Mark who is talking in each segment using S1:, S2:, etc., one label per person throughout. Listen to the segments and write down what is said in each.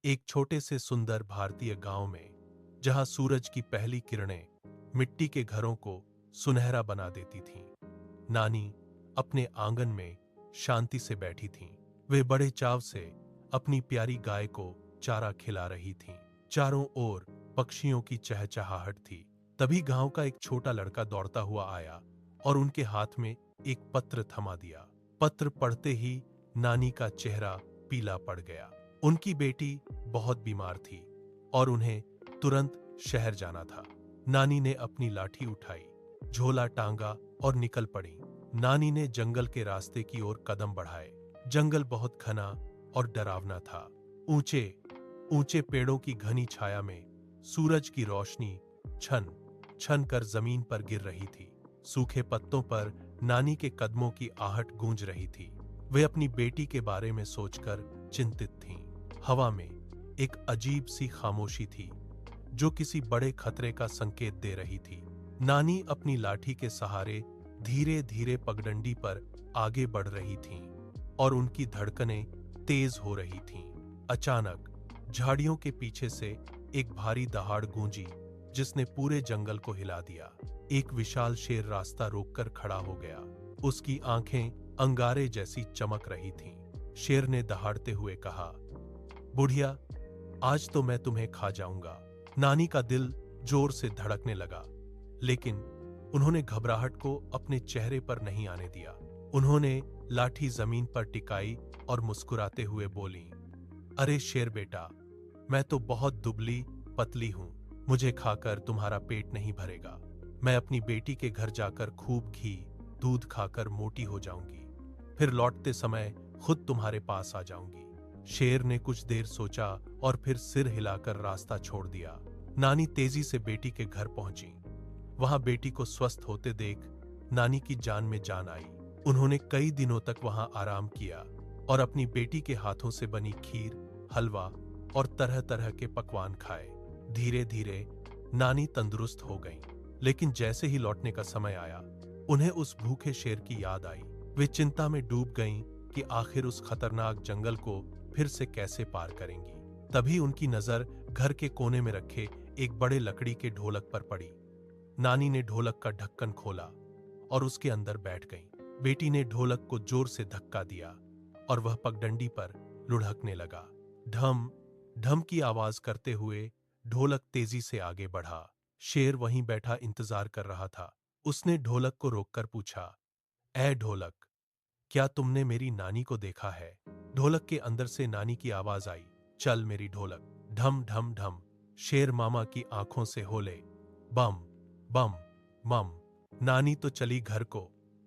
S1: एक छोटे से सुंदर भारतीय गांव में, जहां सूरज की पहली किरणें मिट्टी के घरों को सुनहरा बना देती थीं, नानी अपने आंगन में शांति से बैठी थीं। वे बड़े चाव से अपनी प्यारी गाय को चारा खिला रही थीं। चारों ओर पक्षियों की चहचहाहट थी। तभी गांव का एक छोटा लड़का दौड़ता हुआ आया और उनके हाथ में एक पत्र थमा दिया। पत्र पढ़ते ही नानी का चेहरा पीला पड़ गया। उनकी बेटी बहुत बीमार थी और उन्हें तुरंत शहर जाना था। नानी ने अपनी लाठी उठाई, झोला टांगा और निकल पड़ी। नानी ने जंगल के रास्ते की ओर कदम बढ़ाए। जंगल बहुत घना और डरावना था। ऊंचे ऊंचे पेड़ों की घनी छाया में सूरज की रोशनी छन छन कर जमीन पर गिर रही थी। सूखे पत्तों पर नानी के कदमों की आहट गूंज रही थी। वे अपनी बेटी के बारे में सोचकर चिंतित थीं। हवा में एक अजीब सी खामोशी थी, जो किसी बड़े खतरे का संकेत दे रही थी। नानी अपनी लाठी के सहारे धीरे धीरे पगडंडी पर आगे बढ़ रही थीं और उनकी धड़कनें तेज हो रही थीं। अचानक झाड़ियों के पीछे से एक भारी दहाड़ गूंजी, जिसने पूरे जंगल को हिला दिया। एक विशाल शेर रास्ता रोककर खड़ा हो गया। उसकी आंखें अंगारे जैसी चमक रही थीं। शेर ने दहाड़ते हुए कहा, बुढ़िया, आज तो मैं तुम्हें खा जाऊंगा। नानी का दिल जोर से धड़कने लगा, लेकिन उन्होंने घबराहट को अपने चेहरे पर नहीं आने दिया। उन्होंने लाठी जमीन पर टिकाई और मुस्कुराते हुए बोली, अरे शेर बेटा, मैं तो बहुत दुबली पतली हूं। मुझे खाकर तुम्हारा पेट नहीं भरेगा। मैं अपनी बेटी के घर जाकर खूब घी दूध खाकर मोटी हो जाऊंगी। फिर लौटते समय खुद तुम्हारे पास आ जाऊंगी। शेर ने कुछ देर सोचा और फिर सिर हिलाकर रास्ता छोड़ दिया। नानी तेजी से बेटी के घर पहुंची। वहां बेटी को स्वस्थ होते देख नानी की जान में जान आई। उन्होंने कई दिनों तक वहां आराम किया और अपनी बेटी के हाथों से बनी खीर, हलवा और तरह तरह के पकवान खाए। धीरे धीरे नानी तंदुरुस्त हो गईं, लेकिन जैसे ही लौटने का समय आया, उन्हें उस भूखे शेर की याद आई। वे चिंता में डूब गईं कि आखिर उस खतरनाक जंगल को फिर से कैसे पार करेंगी। तभी उनकी नजर घर के कोने में रखे एक बड़े लकड़ी के ढोलक पर पड़ी। नानी ने ढोलक का ढक्कन खोला और उसके अंदर बैठ गईं। बेटी ने ढोलक को जोर से धक्का दिया और वह पगडंडी पर लुढ़कने लगा। ढम ढम की आवाज करते हुए ढोलक तेजी से आगे बढ़ा। शेर वहीं बैठा इंतजार कर रहा था। उसने ढोलक को रोककर पूछा, ऐ ढोलक, क्या तुमने मेरी नानी को देखा है? ढोलक के अंदर से नानी की आवाज आई, चल मेरी ढोलक। ढम ढम ढम शेर मामा की आंखों से होले, बम बम मम। नानी तो चली घर को,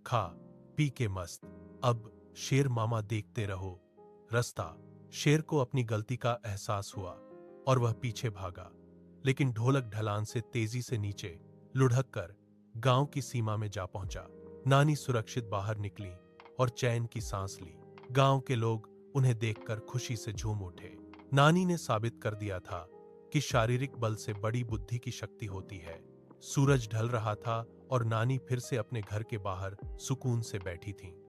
S1: खा पी के मस्त। अब शेर मामा देखते रहो रास्ता। शेर को अपनी गलती का एहसास हुआ और वह पीछे भागा, लेकिन ढोलक ढलान से तेजी से नीचे लुढ़क कर गांव की सीमा में जा पहुंचा। नानी सुरक्षित बाहर निकली और चैन की सांस ली। गांव के लोग उन्हें देखकर खुशी से झूम उठे। नानी ने साबित कर दिया था कि शारीरिक बल से बड़ी बुद्धि की शक्ति होती है। सूरज ढल रहा था और नानी फिर से अपने घर के बाहर सुकून से बैठी थीं।